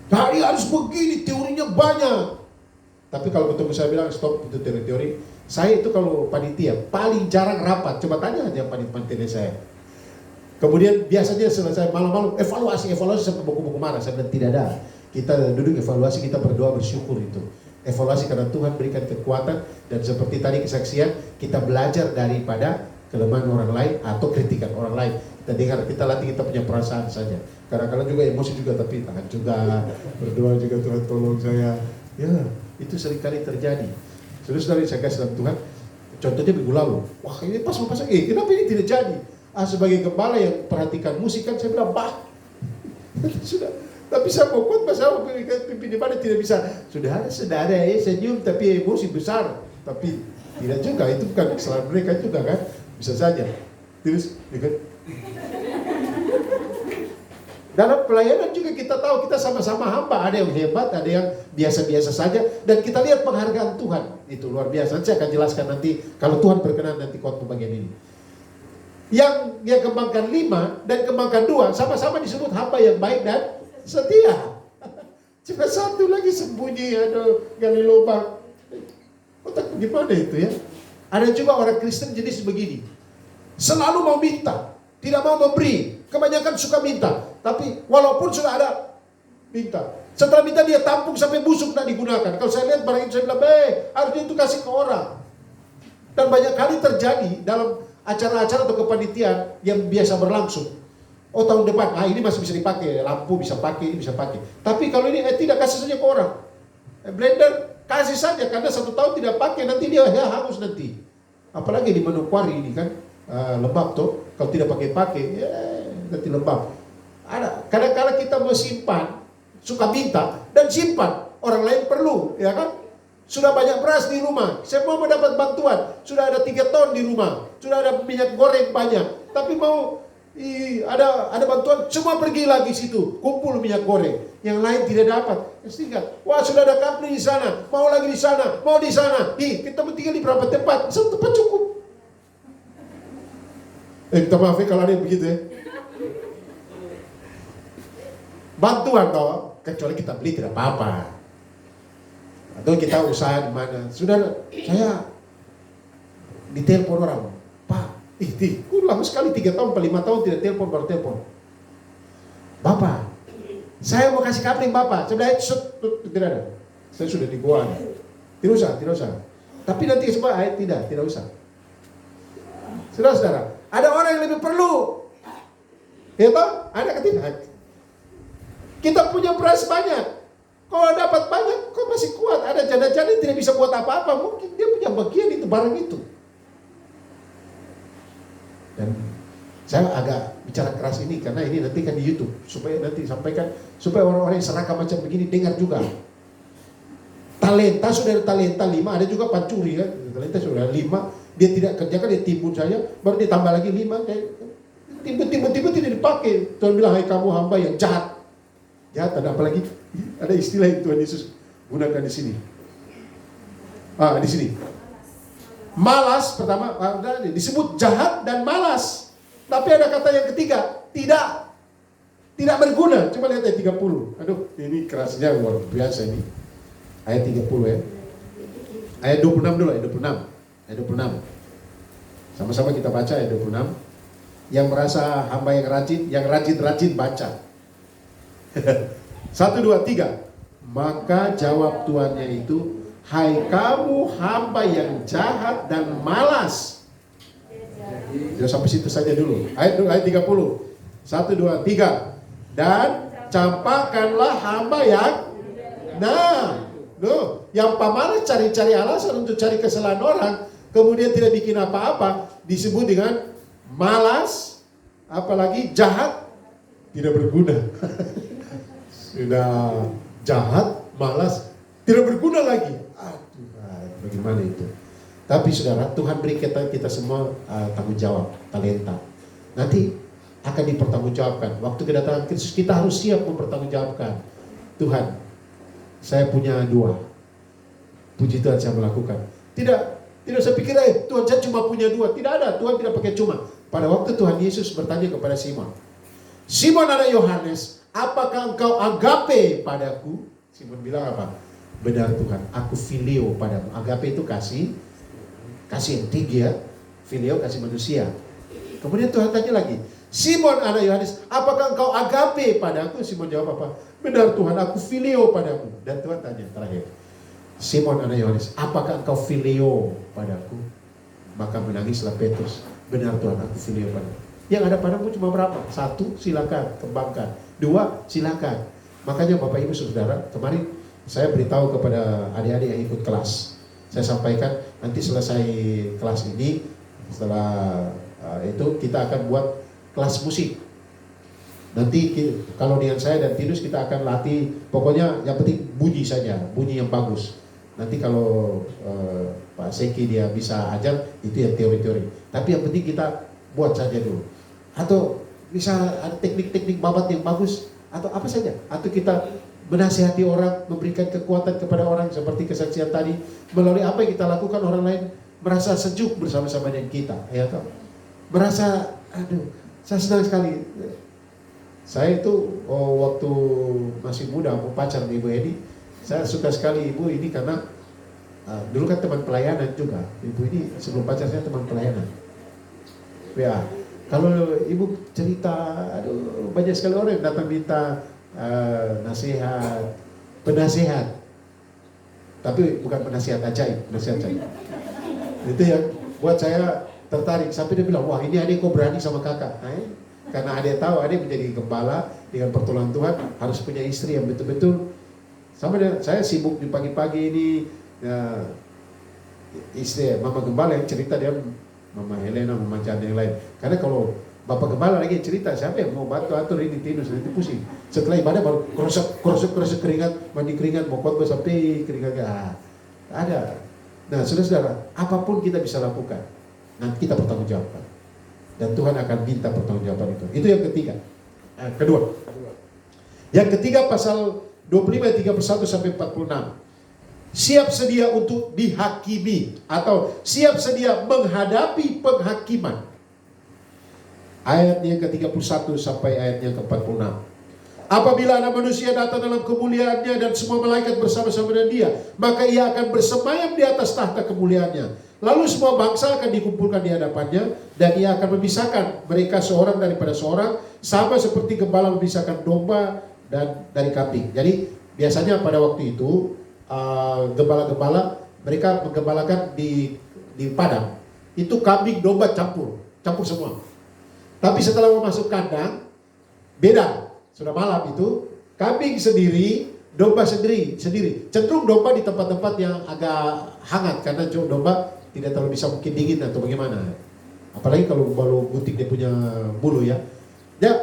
Tadi harus begini, teorinya banyak. Tapi kalau ketemu saya bilang, stop, itu teori-teori. Saya itu kalau panitia, paling jarang rapat. Coba tanya aja panitia saya. Kemudian biasanya selesai malam-malam, evaluasi sampai buku-buku marah. Saya bilang, tidak ada. Kita duduk evaluasi, kita berdoa, bersyukur itu. Evaluasi karena Tuhan berikan kekuatan. Dan seperti tadi kesaksian, kita belajar daripada kelemahan orang lain atau kritikan orang lain. Kita dengar, kita latih, kita punya perasaan saja. Kadang-kadang juga emosi juga, tapi tahan juga. Berdoa juga, Tuhan tolong saya. Ya, itu seringkali terjadi. Saudara-saudari saya kasih dalam Tuhan, contohnya minggu lalu, wah ini pas mau pasang, kenapa ini tidak jadi? Sebagai gembala yang perhatikan musik kan saya bilang, sudah. Tapi saya mau kuat pasal pimpin ibadah tidak bisa. Sudah ada saudara senyum tapi emosi besar. Tapi tidak juga, itu bukan kesalahan mereka juga kan, bisa saja. Terus, kan? Dalam pelayanan juga kita tahu kita sama-sama hamba, ada yang hebat, ada yang biasa-biasa saja, dan kita lihat penghargaan Tuhan itu luar biasa. Saya akan jelaskan nanti kalau Tuhan berkenan nanti khotbah bagian ini. Yang dia kembangkan 5 dan kembangkan 2 sama-sama disebut hamba yang baik dan setia. Cuma satu lagi sembunyi, gali lubang. Otak gimana itu ya? Ada juga orang Kristen jenis begini, selalu mau minta, tidak mau memberi, kebanyakan suka minta. Tapi walaupun sudah ada minta, setelah minta dia tampung sampai busuk tidak digunakan. Kalau saya lihat barang itu saya bilang, harusnya itu kasih ke orang. Dan banyak kali terjadi dalam acara-acara atau kepanitiaan yang biasa berlangsung. Oh tahun depan, ini masih bisa dipakai, lampu bisa pakai, ini bisa pakai. Tapi kalau ini tidak, kasih saja ke orang. Blender kasih saja, karena 1 tahun tidak pakai, nanti dia hangus nanti. Apalagi di Manokwari ini kan, lembab tuh, kalau tidak pakai-pakai, nanti lembab. Ada, kadang-kadang kita mau simpan, suka minta, dan simpan. Orang lain perlu, ya kan? Sudah banyak beras di rumah, semua mau dapat bantuan. Sudah ada 3 ton di rumah, sudah ada minyak goreng banyak. Tapi mau, ada bantuan, semua pergi lagi situ, kumpul minyak goreng. Yang lain tidak dapat. Tinggal, wah sudah ada kapling di sana, mau lagi di sana, mau di sana. Kita tinggal di berapa tempat, satu tempat cukup. Minta maaf kalau ada yang begitu ya. Bantuan toh, kecuali kita beli tidak apa-apa. Atau kita usaha di mana. Sudah, saya ditelepon orang, Pak, lama sekali 3 tahun, 5 tahun tidak telepon, baru telepon. Bapak, saya mau kasih kapling Bapak. Sudah, tidak ada. Saya sudah di Goa. Tidak usah. Tapi nanti coba, tidak usah. Saudara-saudara, ada orang yang lebih perlu. Ya toh? Ada ketidak. Kita punya beras banyak. Kalau dapat banyak, kok masih kuat. Ada janda-janda yang tidak bisa buat apa-apa. Mungkin dia punya bagian itu, barang itu. Dan saya agak bicara keras ini karena ini nanti kan di YouTube. Supaya nanti sampaikan, supaya orang-orang yang serakah macam begini dengar juga. Talenta, sudah ada talenta 5, ada juga pancuri kan. Talenta sudah 5, dia tidak kerjakan, dia timbun saya, baru ditambah lagi 5. Timbun tidak dipakai. Tuhan bilang, hai kamu hamba yang jahat. Jahat ada apa lagi? Ada istilah yang Tuhan Yesus gunakan di sini. Di sini. Malas pertama, disebut jahat dan malas. Tapi ada kata yang ketiga, tidak berguna. Coba lihat ayat 30. Aduh, ini kerasnya luar biasa ini. Ayat 30 ya. Ayat 26 dulu, ayat 26. Sama-sama kita baca ayat 26. Yang merasa hamba yang rajin baca. 1, 2, 3. Maka jawab tuannya itu, hai kamu hamba yang jahat dan malas. Ya, sampai situ saja dulu. Ayat 30. 1, 2, 3. Dan campakkanlah hamba yang, yang pamalas cari-cari alasan untuk cari kesalahan orang, kemudian tidak bikin apa-apa, disebut dengan malas, apalagi jahat, tidak berguna. Sudah jahat, malas, tidak berguna lagi. Aduh, bagaimana itu? Tapi saudara, Tuhan beri kita semua tanggung jawab, talenta. Nanti akan dipertanggungjawabkan. Waktu kedatangan Kristus kita harus siap mempertanggungjawabkan. Tuhan, saya punya 2. Puji Tuhan saya melakukan. Tidak saya pikir, Tuhan saya cuma punya 2. Tidak ada, Tuhan tidak pakai cuma. Pada waktu Tuhan Yesus bertanya kepada Simon, Simon anak Yohanes, apakah engkau agape padaku? Simon bilang apa? Benar Tuhan, aku filio padamu. Agape itu kasih yang tinggi ya. Filio kasih manusia. Kemudian Tuhan tanya lagi, Simon anak Yohanes, apakah engkau agape padaku? Simon jawab apa? Benar Tuhan, aku filio padamu. Dan Tuhan tanya terakhir, Simon anak Yohanes, apakah engkau filio padaku? Maka menangislah Petrus. Benar Tuhan, aku filio padamu. Yang ada padamu cuma berapa? 1, silakan kembangkan. 2, silakan. Makanya Bapak Ibu Saudara, kemarin saya beritahu kepada adik-adik yang ikut kelas. Saya sampaikan, nanti selesai kelas ini, setelah itu kita akan buat kelas musik. Nanti kalau dengan saya dan Tinus kita akan latih, pokoknya yang penting bunyi saja, bunyi yang bagus. Nanti kalau Pak Seki dia bisa ajar, itu yang teori-teori. Tapi yang penting kita buat saja dulu. Atau bisa ada teknik-teknik babat yang bagus, atau apa saja. Atau kita menasihati orang, memberikan kekuatan kepada orang seperti kesaksian tadi. Melalui apa yang kita lakukan, orang lain merasa sejuk bersama-sama dengan kita. Ya toh? Merasa, saya senang sekali. Saya itu waktu masih muda, mau pacar Ibu Edi, saya suka sekali Ibu ini karena dulu kan teman pelayanan juga. Ibu ini sebelum pacar saya teman pelayanan. Ya, kalau Ibu cerita, banyak sekali orang yang datang minta nasihat, penasehat. Tapi bukan penasihat ajaib, penasihat ajaib. Itu yang buat saya tertarik. Sampai dia bilang, wah ini adik kok berani sama kakak. Karena adik tahu adik menjadi gembala dengan pertolongan Tuhan harus punya istri yang betul-betul. Sama dengan saya sibuk di pagi-pagi ini, istri Mama Gembala yang cerita, dia Mama Helena, Mama Chan yang lain. Karena kalau Bapak Gembala lagi cerita, siapa yang mau bantu atur ini Tinus, nanti pusing. Setelah ibadah baru kerosok keringat, mandi keringat, mau khotbah sampai keringat ada. Nah, saudara-saudara, apapun kita bisa lakukan, nanti kita bertanggungjawabkan. Dan Tuhan akan minta pertanggungjawaban itu. Itu yang ketiga. Kedua. Yang ketiga pasal 25 ayat 31 sampai 46. Siap sedia untuk dihakimi atau siap sedia menghadapi penghakiman. Ayat yang ke-31 sampai ayat yang ke-46. Apabila anak manusia datang dalam kemuliaannya dan semua malaikat bersama-sama dengan dia, maka ia akan bersemayam di atas tahta kemuliaannya. Lalu semua bangsa akan dikumpulkan di hadapannya, dan ia akan memisahkan mereka seorang daripada seorang, sama seperti gembala memisahkan domba dan dari kambing. Jadi biasanya pada waktu itu gembala-gembala mereka menggembalakan di padang. Itu kambing domba campur semua. Tapi setelah masuk kandang, beda. Sudah malam itu, kambing sendiri, domba sendiri. Cenderung domba di tempat-tempat yang agak hangat, karena domba tidak terlalu bisa mungkin dingin atau bagaimana. Apalagi kalau gunting dia punya bulu ya.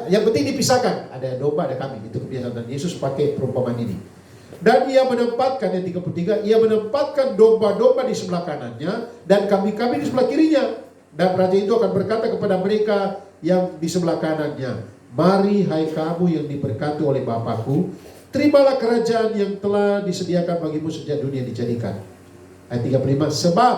Yang penting dipisahkan. Ada domba, ada kambing. Itu kebiasaan. Dan Yesus pakai perumpamaan ini. Dan ia menempatkan, yang 33, ia menempatkan domba-domba di sebelah kanannya dan kambing-kambing di sebelah kirinya. Dan raja itu akan berkata kepada mereka yang di sebelah kanannya, mari hai kamu yang diberkati oleh Bapakku, terimalah kerajaan yang telah disediakan bagimu sejak dunia dijadikan. Ayat 35, sebab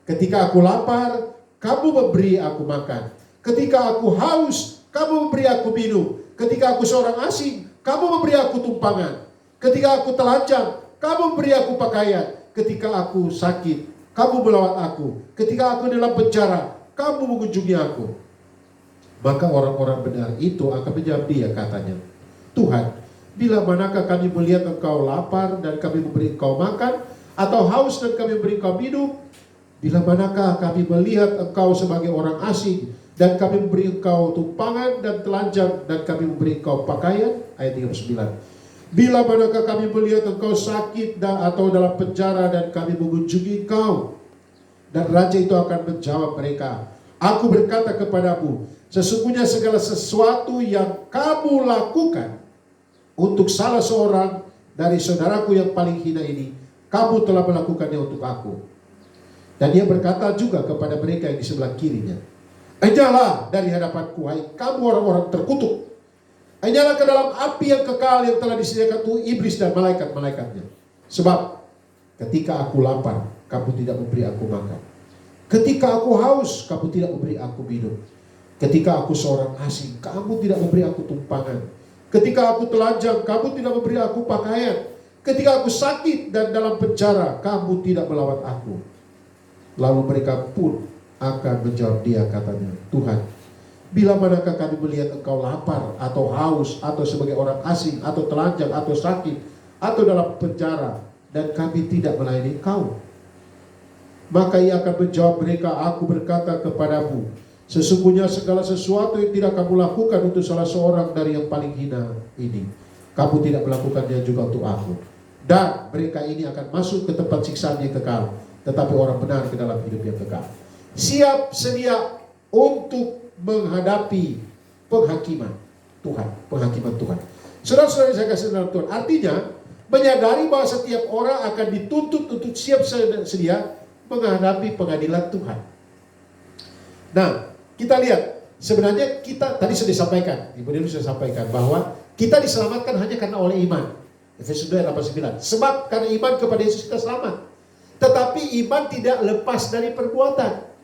ketika aku lapar, kamu memberi aku makan. Ketika aku haus, kamu memberi aku minum. Ketika aku seorang asing, kamu memberi aku tumpangan. Ketika aku telanjang, kamu memberi aku pakaian. Ketika aku sakit, kamu melawat aku. Ketika aku dalam penjara, kamu mengunjungi aku. Maka orang-orang benar itu akan menjawab dia, katanya, Tuhan, Bila manakah kami melihat engkau lapar dan kami memberi engkau makan, atau haus dan kami memberi engkau minum? Bila manakah kami melihat engkau sebagai orang asing dan kami memberi engkau tumpangan dan telanjang dan kami memberi engkau pakaian? Ayat 39. Bila manakah kami melihat engkau sakit atau dalam penjara dan kami mengunjungi engkau? Dan raja itu akan menjawab mereka, aku berkata kepadamu, sesungguhnya segala sesuatu yang kamu lakukan untuk salah seorang dari saudaraku yang paling hina ini, kamu telah melakukannya untuk aku. Dan dia berkata juga kepada mereka yang di sebelah kirinya, enyahlah dari hadapanku, hai kamu orang-orang terkutuk. Enyahlah ke dalam api yang kekal yang telah disediakan untuk iblis dan malaikat-malaikatnya. Sebab ketika aku lapar, kamu tidak memberi aku makan. Ketika aku haus, kamu tidak memberi aku minum. Ketika aku seorang asing, kamu tidak memberi aku tumpangan. Ketika aku telanjang, kamu tidak memberi aku pakaian. Ketika aku sakit dan dalam penjara, kamu tidak melawat aku. Lalu mereka pun akan menjawab dia, katanya, Tuhan, bila manakah kami melihat engkau lapar atau haus atau sebagai orang asing atau telanjang atau sakit atau dalam penjara dan kami tidak melayani engkau? Maka ia akan menjawab mereka, aku berkata kepadamu, sesungguhnya segala sesuatu yang tidak kamu lakukan untuk salah seorang dari yang paling hina ini, kamu tidak melakukannya juga untuk aku. Dan mereka ini akan masuk ke tempat siksaan yang kekal, tetapi orang benar ke dalam hidup yang kekal. Siap sedia untuk menghadapi penghakiman Tuhan, penghakiman Tuhan. Saudara-saudara saya kasih dalam Tuhan, artinya menyadari bahwa setiap orang akan dituntut untuk siap sedia menghadapi pengadilan Tuhan. Nah, kita lihat, sebenarnya kita tadi sudah disampaikan, Ibu Delu sudah sampaikan bahwa kita diselamatkan hanya karena oleh iman. Efesus 2 ayat 8-9. Sebab karena iman kepada Yesus kita selamat. Tetapi iman tidak lepas dari perbuatan.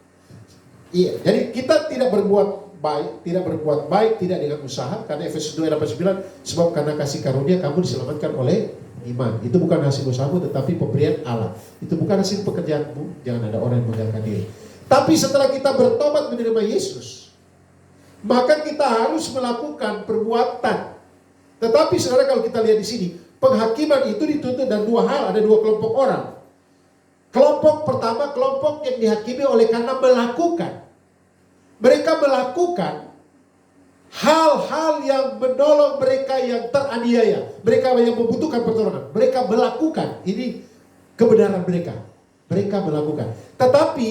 Iya, jadi kita tidak berbuat baik, tidak dengan usaha, karena Efesus 2 ayat 8-9, sebab karena kasih karunia kamu diselamatkan oleh iman. Itu bukan hasil usahamu, tetapi pemberian Allah. Itu bukan hasil pekerjaanmu, jangan ada orang yang mengandalkan diri. Tapi setelah kita bertobat menerima Yesus, maka kita harus melakukan perbuatan. Tetapi saudara, kalau kita lihat di sini, penghakiman itu dituntut dan dua hal, ada dua kelompok orang. Kelompok pertama, kelompok yang dihakimi oleh karena melakukan. Mereka melakukan hal-hal yang menolong mereka yang teraniaya, mereka yang membutuhkan pertolongan. Mereka melakukan, ini kebenaran mereka. Mereka melakukan. Tetapi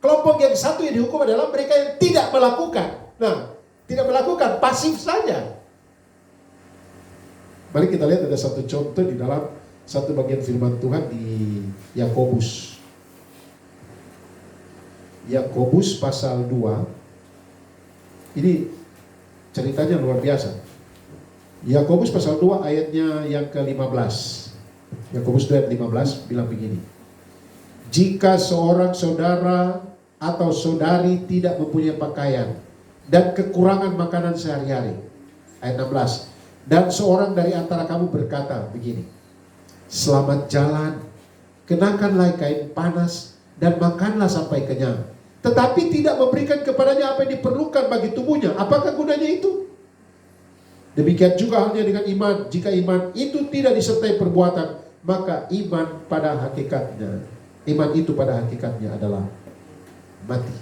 kelompok yang satu yang dihukum adalah mereka yang tidak melakukan. Nah, tidak melakukan, pasif saja. Mari kita lihat ada satu contoh di dalam satu bagian firman Tuhan di Yakobus. Yakobus pasal 2. Ini ceritanya luar biasa. Yakobus pasal 2 ayatnya yang ke-15. Yakobus 2 ayat 15 bilang begini. Jika seorang saudara atau saudari tidak mempunyai pakaian dan kekurangan makanan sehari-hari. Ayat 16. Dan seorang dari antara kamu berkata begini, selamat jalan, kenakanlah kain panas dan makanlah sampai kenyang. Tetapi tidak memberikan kepadanya apa yang diperlukan bagi tubuhnya. Apakah gunanya itu? Demikian juga halnya dengan iman. Jika iman itu tidak disertai perbuatan, maka iman itu pada hakikatnya adalah mati.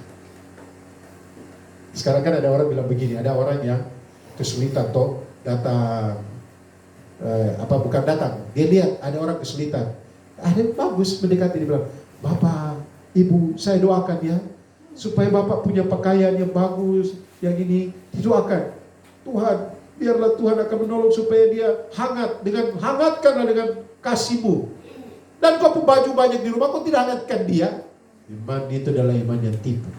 Sekarang kan ada orang bilang begini, ada orang yang kesulitan toh datang, bukan datang, dia lihat ada orang kesulitan, ada yang bagus mendekati, dia bilang, Bapak, Ibu, saya doakan ya, supaya Bapak punya pakaian yang bagus, yang ini, didoakan. Tuhan, biarlah Tuhan akan menolong supaya dia hangatkanlah dengan kasih-Mu. Dan kau pun baju banyak di rumah, kau tidak hangatkan dia. Iman itu adalah iman yang tipu.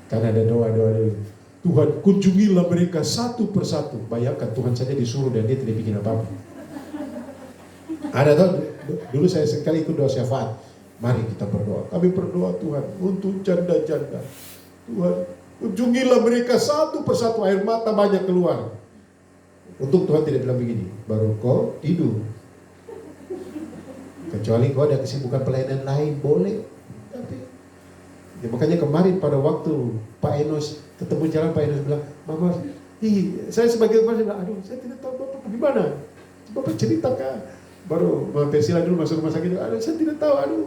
Karena ada doa-doa, Tuhan kunjungilah mereka satu persatu. Bayangkan Tuhan saja disuruh dan dia tidak bikin apa-apa. Ada tahu, dulu saya sekali ikut doa syafaat. Mari kita berdoa. Kami berdoa Tuhan untuk janda-janda. Tuhan kunjungilah mereka satu persatu, air mata banyak keluar. Untuk Tuhan tidak bilang begini, baru kau tidur. Kecuali kau ada kesibukan pelayanan lain, boleh. Tapi ya, makanya kemarin pada waktu Pak Enos ketemu jalan, Pak Enos bilang, Mama Saya sebagai kepala bilang, aduh saya tidak tahu Bapak bagaimana. Bapak ceritakan. Baru Mama Persila dulu masuk rumah sakit, aduh saya tidak tahu, aduh.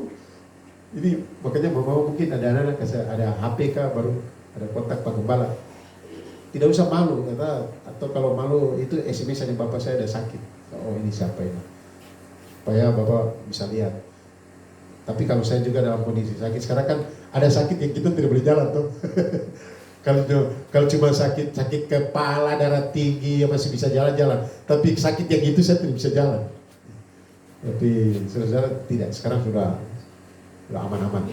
Jadi makanya Mama mungkin ada anak-anak, ada HP kah, baru ada kontak Pak Gembala. Tidak usah malu, kata, atau kalau malu itu SMS aja Bapak saya ada sakit. Oh ini siapa ini? Supaya Bapak bisa lihat. Tapi kalau saya juga dalam kondisi sakit, sekarang kan ada sakit yang kita tidak boleh jalan tuh. Kalau cuma sakit kepala, darah tinggi, ya masih bisa jalan-jalan. Tapi sakit yang itu saya tidak bisa jalan. Tapi saudara tidak, sekarang sudah aman-aman.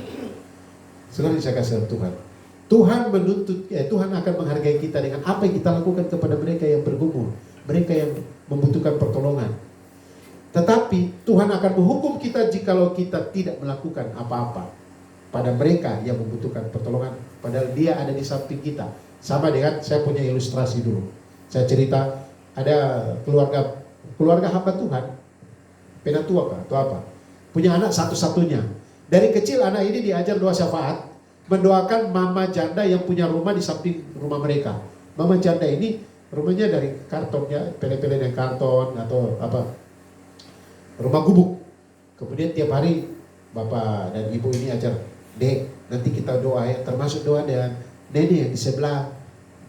Sekarang saya kasih Tuhan. Tuhan menuntut, Tuhan akan menghargai kita dengan apa yang kita lakukan kepada mereka yang bergumul, mereka yang membutuhkan pertolongan. Tetapi Tuhan akan menghukum kita jikalau kita tidak melakukan apa-apa pada mereka yang membutuhkan pertolongan, padahal dia ada di samping kita. Sama dengan saya punya ilustrasi dulu. Saya cerita ada keluarga hamba Tuhan, penatua atau apa, punya anak satu-satunya. Dari kecil anak ini diajar doa syafaat, mendoakan mama janda yang punya rumah di samping rumah mereka. Mama janda ini rumahnya dari kartonnya, pele-pele dari karton atau apa, rumah gubuk. Kemudian tiap hari bapak dan ibu ini ajar, Dek, nanti kita doa ya, termasuk doa dan nenek yang di sebelah,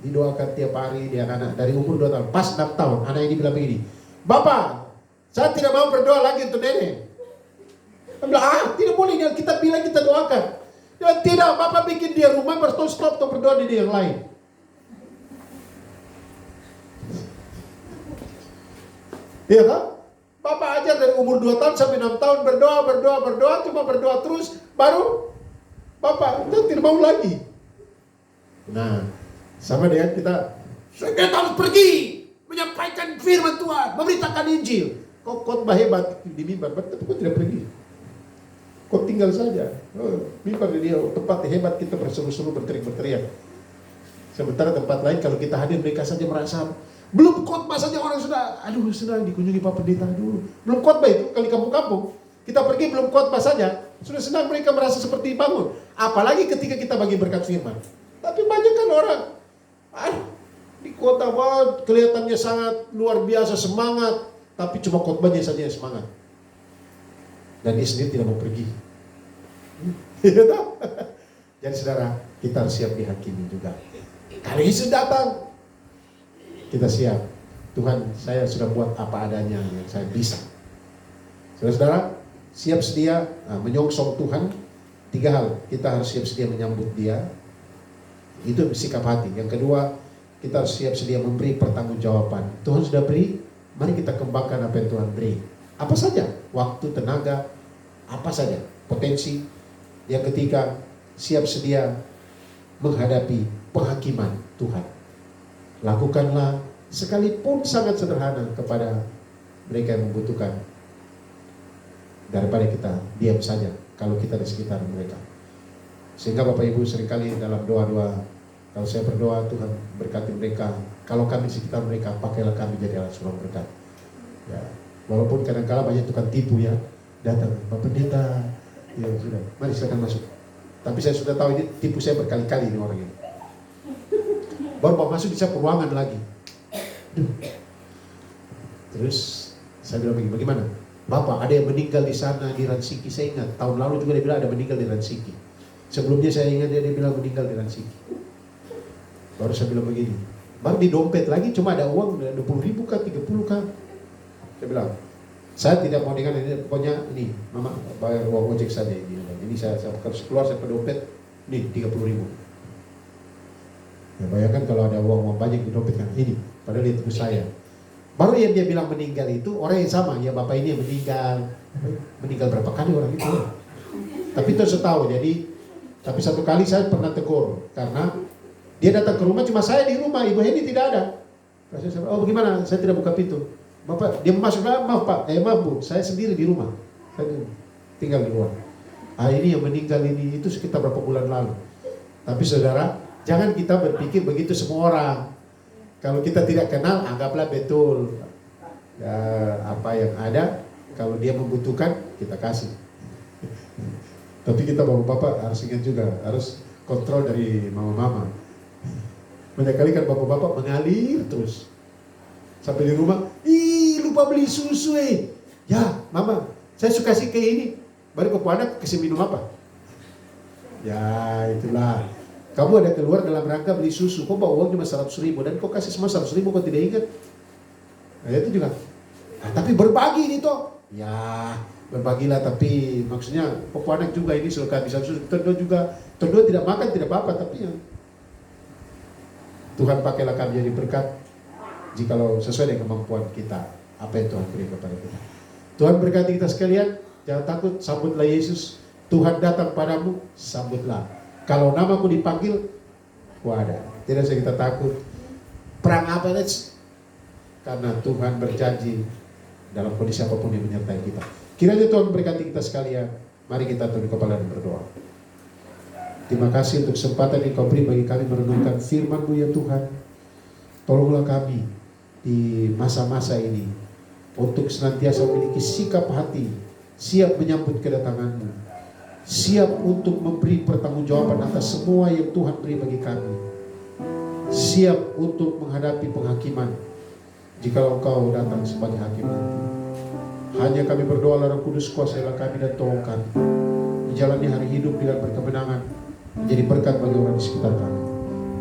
didoakan tiap hari dia anak dari umur 2 tahun. Pas 6 tahun anak ini bilang begini, Bapak, saya tidak mau berdoa lagi untuk nenek. Dia bilang, tidak boleh, kita bilang kita doakan. Ya, tidak, Bapak bikin dia rumah, stop untuk berdoa di yang lain. Iya kan? Bapak ajar dari umur 2 tahun sampai 6 tahun berdoa, cuma berdoa terus, baru Bapak tidak mau lagi. Nah, sama dengan kita harus pergi menyampaikan firman Tuhan, memberitakan Injil. Kok khotbah hebat di mimbar, tapi kok tidak pergi? Kok tinggal saja? Mimbar dia tempat hebat, kita berseru-seru, berteriak-berteriak. Sementara tempat lain kalau kita hadir mereka saja merasa belum khotbah saja orang sudah, aduh senang dikunjungi Pak Pendeta dulu. Belum khotbah itu kali kampung-kampung. Kita pergi belum khotbah saja, sudah senang mereka merasa seperti bangun. Apalagi ketika kita bagi berkat firman. Tapi banyak kan orang, di kota banget kelihatannya sangat luar biasa semangat, tapi cuma khotbahnya saja yang semangat. Dan dia sendiri tidak mau pergi. Jadi saudara, kita harus siap dihakimi juga. Kalau Yesus datang, kita siap. Tuhan, saya sudah buat apa adanya yang saya bisa. Saudara, siap sedia menyongsong Tuhan. 3 hal, kita harus siap sedia menyambut dia. Itu sikap hati. Yang kedua, kita harus siap sedia memberi pertanggungjawaban. Tuhan sudah beri, mari kita kembangkan apa yang Tuhan beri. Apa saja, waktu, tenaga, apa saja, potensi. Yang ketiga, siap sedia menghadapi penghakiman Tuhan. Lakukanlah sekalipun sangat sederhana kepada mereka yang membutuhkan, daripada kita diam saja kalau kita di sekitar mereka. Sehingga Bapak Ibu seringkali dalam doa-doa, kalau saya berdoa, Tuhan berkati mereka, kalau kami di sekitar mereka, pakailah kami jadi alat surau berkat. Ya, walaupun kadang-kala banyak tukang tipu ya, datang, Pak Pendeta, ya sudah, mari silakan masuk. Tapi saya sudah tahu ini tipu saya berkali-kali ini orang ini. Baru mau masuk bisa ke ruangan lagi. Terus saya bilang bagaimana? Bapak, ada yang meninggal di sana di Ransiki. Saya ingat tahun lalu juga dia bilang ada meninggal di Ransiki. Sebelumnya saya ingat dia bilang meninggal di Ransiki. Baru saya bilang begini, baru di dompet lagi cuma ada uang 20.000 kah, 30 kah. Saya bilang, saya tidak mau dengan ini, pokoknya ini mama bayar uang ojek saja ini. Ini saya harus keluar saya ke dompet, nih 30.000. Ya, bayangkan kalau ada uang banyak di dompet kan ini, padahal itu saya. Baru yang dia bilang meninggal itu orang yang sama, ya bapak ini yang meninggal berapa kali orang itu. Tapi itu saya tahu, jadi tapi satu kali saya pernah tegur karena dia datang ke rumah, cuma saya di rumah, Ibu Heni tidak ada. Saya, oh bagaimana? Saya tidak buka pintu. Bapak, dia masuk, maaf Pak, maaf Bu, saya sendiri di rumah, saya tinggal di luar. Ini yang meninggal ini itu sekitar berapa bulan lalu. Tapi saudara, jangan kita berpikir begitu semua orang. Kalau kita tidak kenal, anggaplah betul. Ya, apa yang ada, kalau dia membutuhkan, kita kasih. Tapi kita bapak-bapak harus ingat juga, harus kontrol dari mama-mama. Banyak kali kan bapak-bapak mengalir terus. Sampai di rumah, lupa beli susu Ya, mama, saya suka sih kayak ini. Baru ke anak kasih minum apa? Ya, itulah. Kamu ada keluar dalam rangka beli susu, kok bawa uang cuma 100.000 dan kok kasih semua 100.000 kok tidak ingat? Nah itu juga. Tapi berbagi ini toh. Ya, berbagilah, tapi maksudnya kok anak juga ini suka bisa susu. Terdua tidak makan tidak apa-apa, tapi ya Tuhan pakailah kami jadi berkat jikalau sesuai dengan kemampuan kita, apa yang Tuhan beri kepada kita. Tuhan berkati kita sekalian, jangan takut, sambutlah Yesus. Tuhan datang padamu, sambutlah. Kalau namaku dipanggil, ada. Tidak usah kita takut. Perang apa, karena Tuhan berjanji dalam kondisi apapun yang menyertai kita. Kiranya Tuhan berkati kita sekalian. Mari kita tunduk kepala dan berdoa. Terima kasih untuk kesempatan yang Kau beri bagi kami merenungkan firman-Mu ya Tuhan. Tolonglah kami di masa-masa ini untuk senantiasa memiliki sikap hati, siap menyambut kedatangan-Mu, siap untuk memberi pertanggungjawaban atas semua yang Tuhan beri bagi kami, siap untuk menghadapi penghakiman jika Engkau datang sebagai hakim nanti. Hanya kami berdoa, Roh Kudus, kuasailah kami dan tolong kami menjalani hari hidup dengan berkemenangan, menjadi berkat bagi orang di sekitar kami.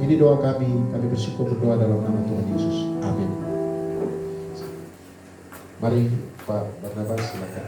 Ini doa kami bersyukur berdoa dalam nama Tuhan Yesus. Amin. Mari Pak Barnabas, silakan.